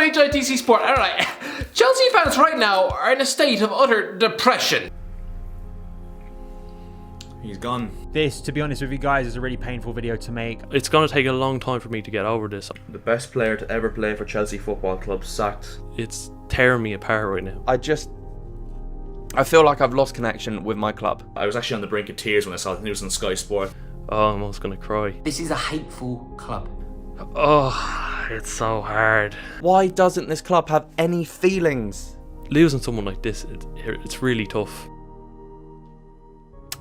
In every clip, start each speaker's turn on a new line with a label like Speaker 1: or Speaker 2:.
Speaker 1: HITC Sport. Alright, Chelsea fans right now are in a state of utter depression.
Speaker 2: He's gone.
Speaker 3: This, to be honest with you guys, is a really painful video to make.
Speaker 4: It's going to take a long time for me to get over this.
Speaker 2: The best player to ever play for Chelsea Football Club sacked.
Speaker 4: It's tearing me apart right now.
Speaker 5: I feel like I've lost connection with my club.
Speaker 2: I was actually on the brink of tears when I saw the news on Sky Sport.
Speaker 4: Oh, I'm almost going to cry.
Speaker 6: This is a hateful club.
Speaker 4: Oh, it's so hard.
Speaker 5: Why doesn't this club have any feelings?
Speaker 4: Losing someone like this, it's really tough.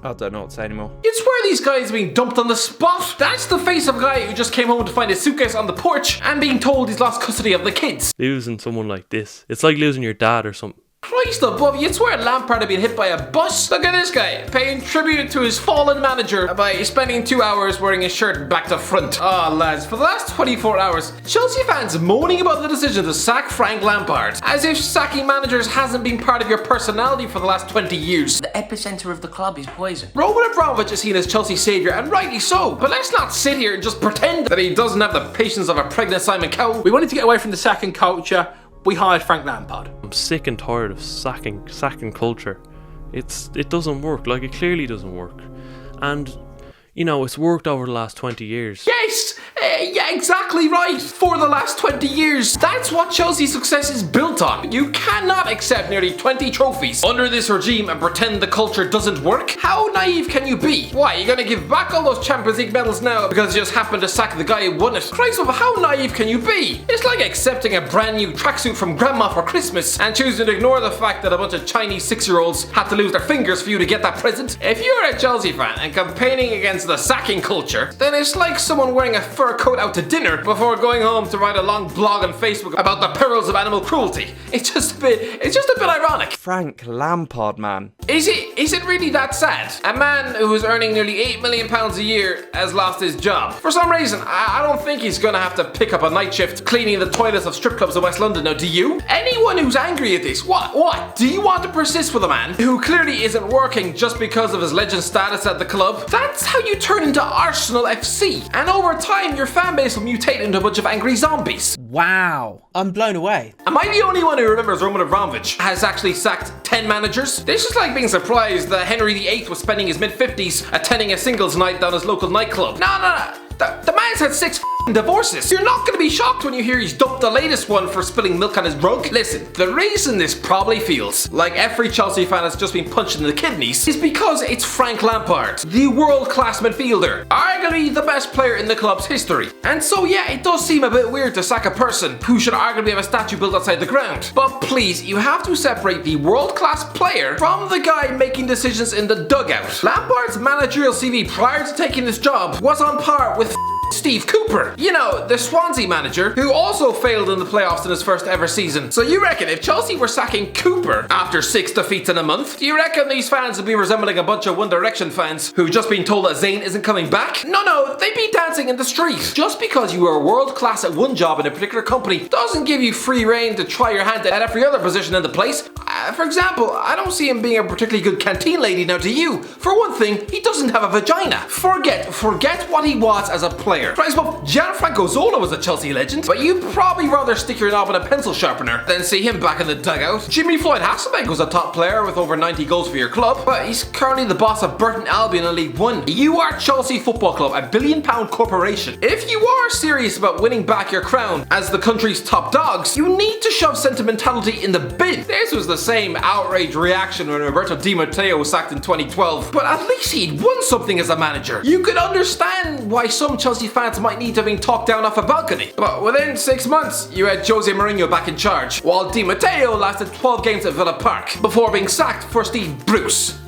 Speaker 5: I don't know what to say anymore.
Speaker 1: You'd swear these guys are being dumped on the spot. That's the face of a guy who just came home to find his suitcase on the porch and being told he's lost custody of the kids.
Speaker 4: Losing someone like this, it's like losing your dad or something.
Speaker 1: Christ above, you'd swear Lampard had been hit by a bus. Look at this guy, paying tribute to his fallen manager by spending 2 hours wearing his shirt back to front. Oh lads, for the last 24 hours, Chelsea fans moaning about the decision to sack Frank Lampard. As if sacking managers hasn't been part of your personality for the last 20 years.
Speaker 6: The epicenter of the club is poison.
Speaker 1: Roman Abramovich is seen as Chelsea's saviour, and rightly so. But let's not sit here and just pretend that he doesn't have the patience of a pregnant Simon Cowell.
Speaker 7: We wanted to get away from the sacking culture. We hired Frank Lampard.
Speaker 4: I'm sick and tired of sacking culture. It doesn't work. Like, it clearly doesn't work. And, you know, it's worked over the last 20 years.
Speaker 1: Yes! Yeah, exactly right. For the last 20 years. That's what Chelsea's success is built on. You cannot accept nearly 20 trophies under this regime and pretend the culture doesn't work. How naive can you be? Why, you're gonna give back all those Champions League medals now because you just happened to sack the guy who won it? Christ, how naive can you be? It's like accepting a brand new tracksuit from grandma for Christmas and choosing to ignore the fact that a bunch of Chinese 6-year-olds had to lose their fingers for you to get that present. If you're a Chelsea fan and campaigning against the sacking culture, then it's like someone wearing a fur coat out to dinner before going home to write a long blog on Facebook about the perils of animal cruelty. It's just a bit ironic.
Speaker 5: Frank Lampard, man.
Speaker 1: Is it really that sad? A man who is earning nearly £8 million a year has lost his job. For some reason, I don't think he's gonna have to pick up a night shift cleaning the toilets of strip clubs in West London now, do you? Anyone who's angry at this, what? Do you want to persist with a man who clearly isn't working just because of his legend status at the club? That's how you turn into Arsenal FC. And over time, your fan base will mutate into a bunch of angry zombies.
Speaker 3: Wow, I'm blown away.
Speaker 1: Am I the only one who remembers Roman Abramovich has actually sacked 10 managers? This is like being surprised that Henry VIII was spending his mid-50s attending a singles night down his local nightclub. No. The man's had 6 divorces. You're not going to be shocked when you hear he's dumped the latest one for spilling milk on his rug. Listen, the reason this probably feels like every Chelsea fan has just been punched in the kidneys is because it's Frank Lampard, the world-class midfielder, arguably the best player in the club's history. And so yeah, it does seem a bit weird to sack a person who should arguably have a statue built outside the ground. But please, you have to separate the world-class player from the guy making decisions in the dugout. Lampard's managerial CV prior to taking this job was on par with Steve Cooper, you know, the Swansea manager who also failed in the playoffs in his first ever season. So you reckon if Chelsea were sacking Cooper after 6 defeats in a month, do you reckon these fans would be resembling a bunch of One Direction fans who've just been told that Zayn isn't coming back? No, they'd be dancing in the street. Just because you are world class at one job in a particular company doesn't give you free reign to try your hand at every other position in the place. For example, I don't see him being a particularly good canteen lady now, do you? For one thing, he doesn't have a vagina. Forget what he was as a player. Christ, well, Gianfranco Zola was a Chelsea legend, but you'd probably rather stick your knob in a pencil sharpener than see him back in the dugout. Jimmy Floyd Hasselbank was a top player with over 90 goals for your club, but he's currently the boss of Burton Albion in League One. You are Chelsea Football Club, a £1 billion corporation. If you are serious about winning back your crown as the country's top dogs, you need to shove sentimentality in the bin. This was the same outrage reaction when Roberto Di Matteo was sacked in 2012, but at least he'd won something as a manager. You could understand why some Chelsea fans might need to have been talked down off a balcony. But within 6 months, you had Jose Mourinho back in charge, while Di Matteo lasted 12 games at Villa Park before being sacked for Steve Bruce.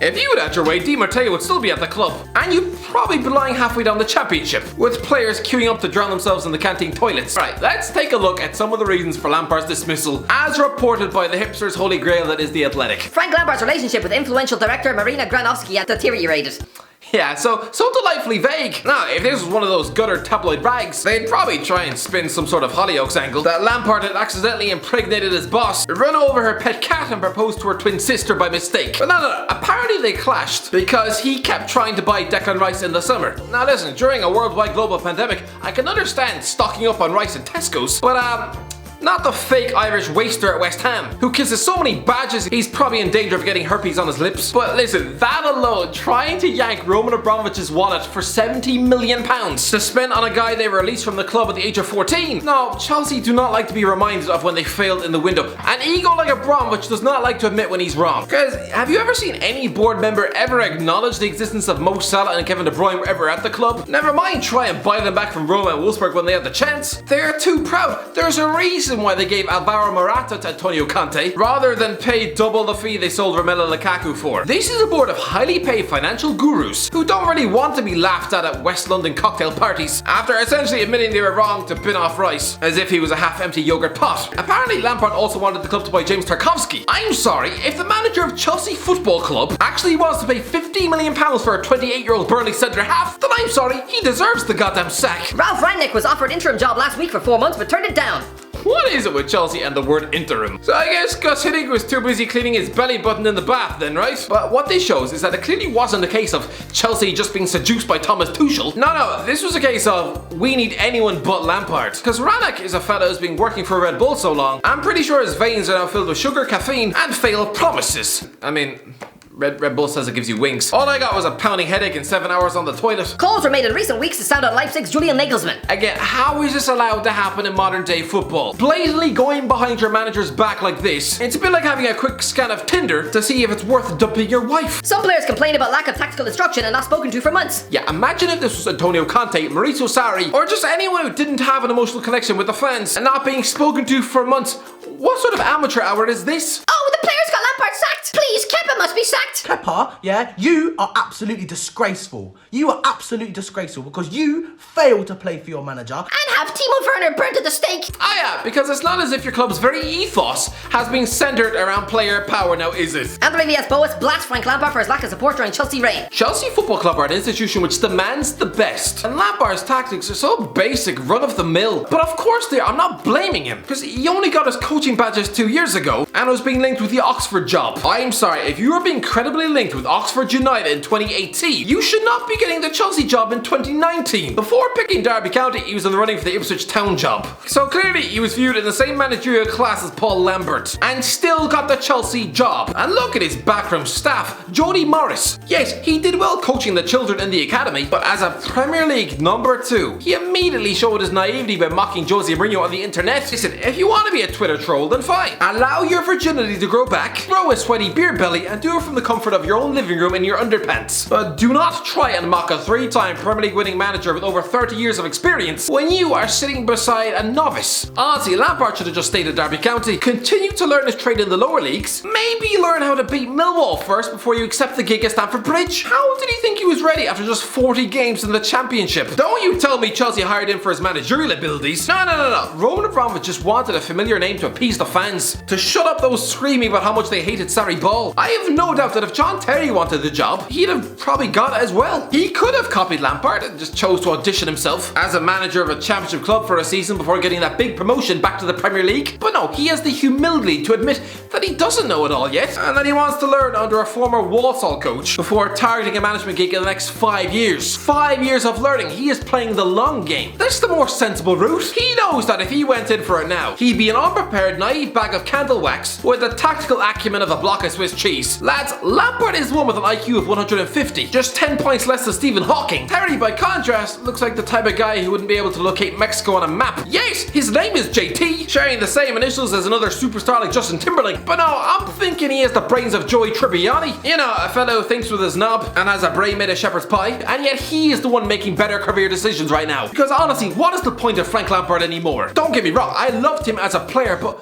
Speaker 1: If you had your way, Di Matteo would still be at the club, and you'd probably be lying halfway down the championship, with players queuing up to drown themselves in the canteen toilets. Right, let's take a look at some of the reasons for Lampard's dismissal, as reported by the hipster's holy grail that is The Athletic.
Speaker 8: Frank Lampard's relationship with influential director Marina Granovsky had deteriorated.
Speaker 1: Yeah, so delightfully vague. Now, if this was one of those gutter tabloid rags, they'd probably try and spin some sort of Hollyoaks angle that Lampard had accidentally impregnated his boss, run over her pet cat and proposed to her twin sister by mistake. But no, apparently they clashed because he kept trying to buy Declan Rice in the summer. Now listen, during a worldwide global pandemic, I can understand stocking up on rice at Tesco's, but not the fake Irish waster at West Ham, who kisses so many badges he's probably in danger of getting herpes on his lips. But listen, that alone, trying to yank Roman Abramovich's wallet for £70 million to spend on a guy they released from the club at the age of 14. No, Chelsea do not like to be reminded of when they failed in the window. An ego like Abramovich does not like to admit when he's wrong. Because have you ever seen any board member ever acknowledge the existence of Mo Salah and Kevin De Bruyne ever at the club? Never mind try and buy them back from Roma and Wolfsburg when they had the chance. They're too proud. There's a reason why they gave Alvaro Morata to Antonio Conte rather than pay double the fee they sold Romelu Lukaku for. This is a board of highly paid financial gurus who don't really want to be laughed at West London cocktail parties after essentially admitting they were wrong to bin off Rice as if he was a half-empty yogurt pot. Apparently Lampard also wanted the club to buy James Tarkowski. I'm sorry, if the manager of Chelsea Football Club actually wants to pay £50 million for a 28-year-old Burnley centre half, then I'm sorry, he deserves the goddamn sack.
Speaker 8: Ralph Rangnick was offered interim job last week for 4 months but turned it down.
Speaker 1: What is it with Chelsea and the word interim? So I guess Gus Hiddink was too busy cleaning his belly button in the bath then, right? But what this shows is that it clearly wasn't a case of Chelsea just being seduced by Thomas Tuchel. No, this was a case of we need anyone but Lampard. Because Rannick is a fella who's been working for Red Bull so long, I'm pretty sure his veins are now filled with sugar, caffeine, and failed promises. I mean, Red Bull says it gives you wings. All I got was a pounding headache and 7 hours on the toilet.
Speaker 8: Calls were made in recent weeks to sound out Leipzig's Julian Nagelsmann.
Speaker 1: Again, how is this allowed to happen in modern day football? Blatantly going behind your manager's back like this. It's a bit like having a quick scan of Tinder to see if it's worth dumping your wife.
Speaker 8: Some players complain about lack of tactical instruction and not spoken to for months.
Speaker 1: Yeah, imagine if this was Antonio Conte, Maurizio Sarri, or just anyone who didn't have an emotional connection with the fans and not being spoken to for months. What sort of amateur hour is this?
Speaker 8: Oh, the players got Lampard sacked! Please, Kepa must be sacked!
Speaker 9: Kepa, yeah, you are absolutely disgraceful. You are absolutely disgraceful because you failed to play for your manager.
Speaker 8: And have Timo Werner burnt at the stake.
Speaker 1: Ah yeah, because it's not as if your club's very ethos has been centered around player power now, is it?
Speaker 8: Andre Villas-Boas blasts Frank Lampard for his lack of support during Chelsea reign.
Speaker 1: Chelsea Football Club are an institution which demands the best. And Lampard's tactics are so basic, run-of-the-mill. But of course they are. I'm not blaming him, because he only got his coaching badges 2 years ago and was being linked with the Oxford job. I'm sorry, if you are being credibly linked with Oxford United in 2018, you should not be getting the Chelsea job in 2019. Before picking Derby County, he was in the running for the Ipswich Town job. So clearly he was viewed in the same managerial class as Paul Lambert and still got the Chelsea job. And look at his backroom staff. Jody Morris. Yes, he did well coaching the children in the academy, but as a Premier League number 2, he immediately showed his naivety by mocking Jose Mourinho on the internet. Listen, if you want to be a Twitter troll, then fine. Allow your virginity to grow back, grow a sweaty beer belly, and do it from the comfort of your own living room in your underpants. But do not try and mock a 3-time Premier League winning manager with over 30 years of experience when you are sitting beside a novice. Honestly, Lampard should have just stayed at Derby County, continue to learn his trade in the lower leagues, maybe learn how to beat Millwall first before you accept the gig at Stamford Bridge. How did he think he was ready after just 40 games in the Championship? Don't you tell me Chelsea hired him for his managerial abilities. No. Roman Abramovich just wanted a familiar name to appease the fans, to shut up those screaming about how much they hated Sarri Ball. I have no doubt that if John Terry wanted the job, he'd have probably got it as well. He could have copied Lampard and just chose to audition himself as a manager of a championship club for a season before getting that big promotion back to the Premier League. But no, he has the humility to admit that he doesn't know it all yet and that he wants to learn under a former Walsall coach before targeting a management gig in the next 5 years. 5 years of learning. He is playing the long game. That's the more sensible route. He knows that if he went in for it now, he'd be an unprepared, naive bag of candle wax with the tactical acumen of a block of Swiss cheese. Lads, Lampard is one with an IQ of 150, just 10 points less than Stephen Hawking. Terry, by contrast, looks like the type of guy who wouldn't be able to locate Mexico on a map. Yes, his name is JT, sharing the same initials as another superstar like Justin Timberlake, but no, I'm thinking he has the brains of Joey Tribbiani. You know, a fellow who thinks with his knob and has a brain made of shepherd's pie, and yet he is the one making better career decisions right now. Because honestly, what is the point of Frank Lampard anymore? Don't get me wrong, I loved him as a player, but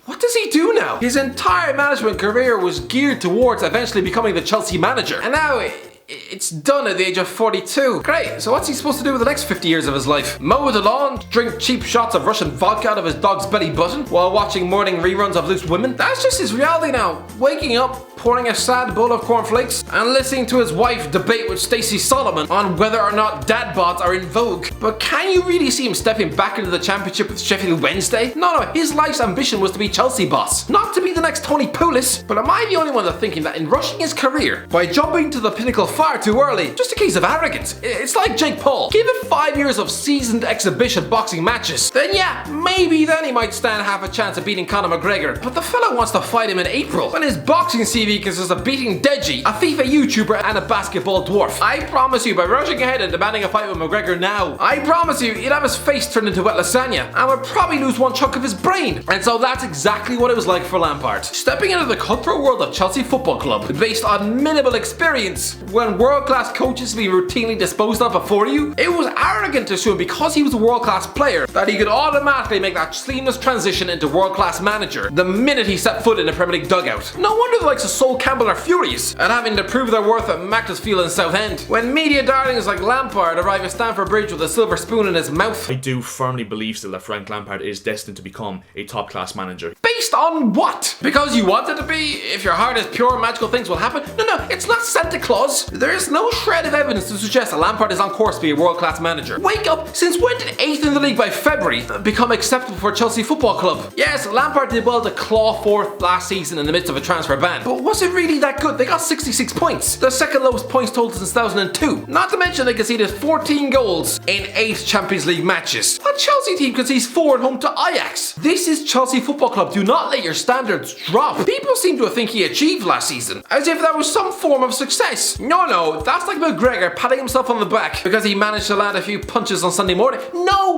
Speaker 1: what does he do now? His entire management career was geared towards eventually becoming the Chelsea manager, and now it's done at the age of 42. Great, so what's he supposed to do with the next 50 years of his life? Mow the lawn, drink cheap shots of Russian vodka out of his dog's belly button while watching morning reruns of Loose Women? That's just his reality now. Waking up, pouring a sad bowl of cornflakes, and listening to his wife debate with Stacey Solomon on whether or not dad bods are in vogue. But can you really see him stepping back into the championship with Sheffield Wednesday? No, his life's ambition was to be Chelsea boss, not to be the next Tony Pulis. But am I the only one that's thinking that in rushing his career by jumping to the pinnacle far too early, just a case of arrogance? It's like Jake Paul. Give it 5 years of seasoned exhibition boxing matches, then yeah, maybe then he might stand half a chance of beating Conor McGregor. But the fella wants to fight him in April, when his boxing CV consists of beating Deji, a FIFA YouTuber, and a basketball dwarf. I promise you, by rushing ahead and demanding a fight with McGregor now, I promise you, he'd have his face turned into wet lasagna, and would probably lose one chunk of his brain. And so that's exactly what it was like for Lampard. Stepping into the cutthroat world of Chelsea Football Club, based on minimal experience, when world-class coaches be routinely disposed of before you, it was arrogant to assume because he was a world-class player that he could automatically make that seamless transition into world-class manager the minute he set foot in a Premier League dugout. No wonder the likes of Sol Campbell are furious at having to prove their worth at Macclesfield and Southend, when media darlings like Lampard arrive at Stamford Bridge with a silver spoon in his mouth.
Speaker 2: I do firmly believe still that Frank Lampard is destined to become a top-class manager.
Speaker 1: Based on what? Because you want it to be? If your heart is pure, magical things will happen? No, it's not Santa Claus. There is no shred of evidence to suggest that Lampard is on course to be a world-class manager. Wake up! Since when did 8th in the league by February become acceptable for Chelsea Football Club? Yes, Lampard did well to claw 4th last season in the midst of a transfer ban, but was it really that good? They got 66 points, the second lowest points total since 2002. Not to mention they conceded 14 goals in 8 Champions League matches. A Chelsea team concedes 4 at home to Ajax. This is Chelsea Football Club. Do not let your standards drop. People seem to think he achieved last season, as if that was some form of success. No, that's like McGregor patting himself on the back because he managed to land a few punches on Sunday morning. No.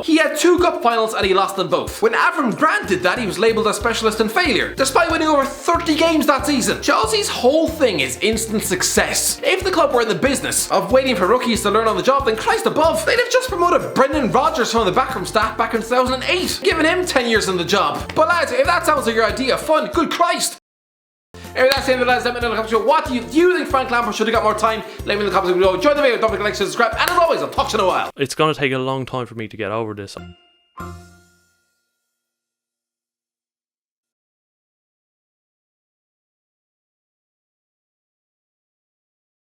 Speaker 1: He had 2 cup finals and he lost them both. When Avram Grant did that, he was labelled a specialist in failure, despite winning over 30 games that season. Chelsea's whole thing is instant success. If the club were in the business of waiting for rookies to learn on the job, then Christ above, they'd have just promoted Brendan Rodgers from the backroom staff back in 2008, giving him 10 years on the job. But lads, if that sounds like your idea of fun, good Christ. Anyway, that's the end of the lads. Let me know in the comments below. What do you think Frank Lampard should have got more time? Let me know in the comments below. Enjoy the video, don't forget to like, subscribe, and as always, I'll talk to you in a while.
Speaker 4: It's gonna take a long time for me to get over this.